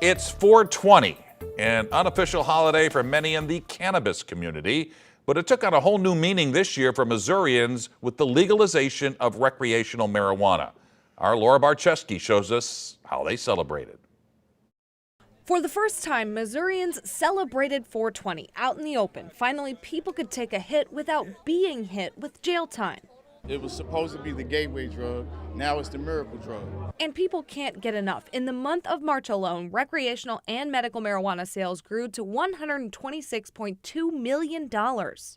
It's 420, an unofficial holiday for many in the cannabis community, but it took on a whole new meaning this year for Missourians with the legalization of recreational marijuana. Our Laura Barczewski shows us how they celebrated. For the first time, Missourians celebrated 420 out in the open. Finally, people could take a hit without being hit with jail time. It was supposed to be the gateway drug. Now it's the miracle drug. And people can't get enough. In the month of March alone, recreational and medical marijuana sales grew to $126.2 million.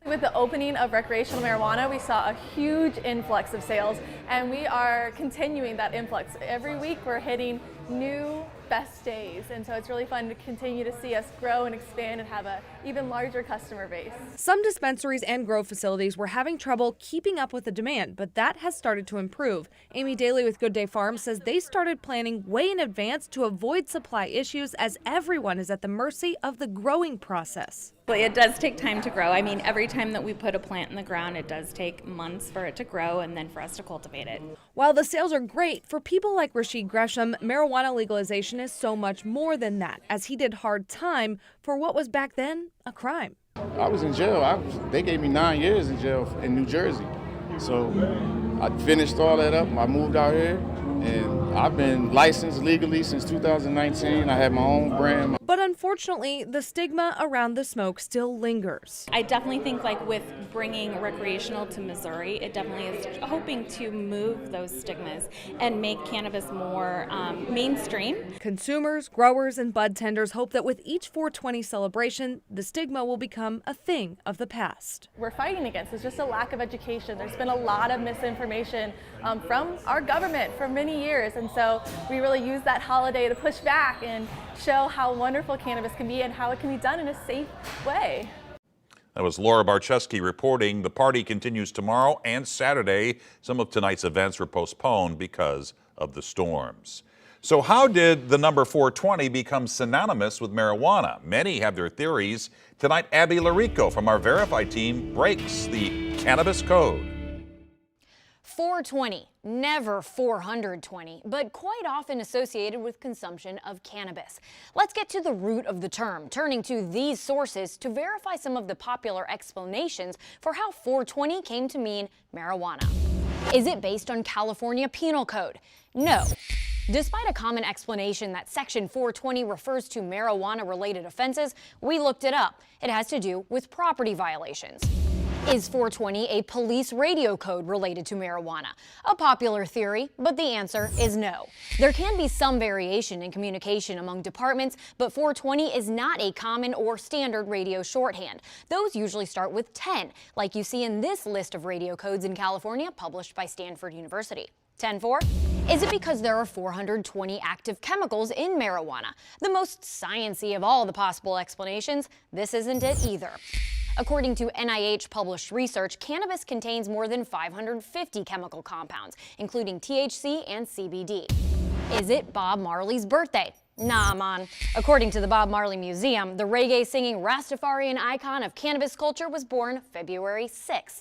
With the opening of recreational marijuana, we saw a huge influx of sales, and we are continuing that influx. Every week we're hitting new best days, and so it's really fun to continue to see us grow and expand and have an even larger customer base. Some dispensaries and grow facilities were having trouble keeping up with the demand, but that has started to improve. Amy Daly with Good Day Farms says they started planning way in advance to avoid supply issues, as everyone is at the mercy of the growing process. It does take time to grow. I mean, every time that we put a plant in the ground, it does take months for it to grow and then for us to cultivate it. While the sales are great, for people like Rashid Gresham, marijuana legalization is so much more than that, as he did hard time for what was back then a crime. I was in jail. They gave me 9 years in jail in New Jersey. So I finished all that up. I moved out here, and I've been licensed legally since 2019. I have my own brand. But unfortunately, the stigma around the smoke still lingers. I definitely think with bringing recreational to Missouri, it definitely is hoping to move those stigmas and make cannabis more mainstream. Consumers, growers, and bud tenders hope that with each 420 celebration, the stigma will become a thing of the past. We're fighting against is just a lack of education. There's been a lot of misinformation from our government for many years, and so we really use that holiday to push back and show how wonderful cannabis can be and how it can be done in a safe way. That was Laura Barczewski reporting. The party continues tomorrow and Saturday. Some of tonight's events were postponed because of the storms. So how did the number 420 become synonymous with marijuana? Many have their theories. Tonight, Abby Larico from our Verify team breaks the cannabis code. 420, never 420, but quite often associated with consumption of cannabis. Let's get to the root of the term, turning to these sources to verify some of the popular explanations for how 420 came to mean marijuana. Is it based on California Penal Code? No. Despite a common explanation that Section 420 refers to marijuana-related offenses, we looked it up. It has to do with property violations. Is 420 a police radio code related to marijuana? A popular theory, but the answer is no. There can be some variation in communication among departments, but 420 is not a common or standard radio shorthand. Those usually start with 10, like you see in this list of radio codes in California published by Stanford University. 10-4? Is it because there are 420 active chemicals in marijuana? The most sciencey of all the possible explanations, this isn't it either. According to NIH-published research, cannabis contains more than 550 chemical compounds, including THC and CBD. Is it Bob Marley's birthday? Nah, man. According to the Bob Marley Museum, the reggae-singing Rastafarian icon of cannabis culture was born February 6th.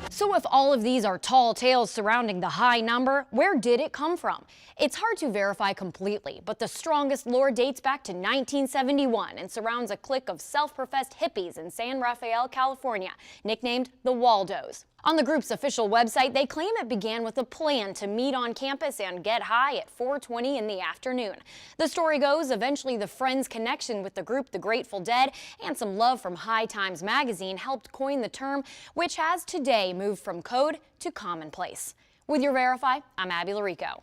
So if all of these are tall tales surrounding the high number, where did it come from? It's hard to verify completely, but the strongest lore dates back to 1971 and surrounds a clique of self-professed hippies in San Rafael, California, nicknamed the Waldos. On the group's official website, they claim it began with a plan to meet on campus and get high at 4:20 in the afternoon. The story goes, eventually the friends' connection with the group The Grateful Dead and some love from High Times magazine helped coin the term, which has today moved from code to commonplace. With your Verify, I'm Abby Larico.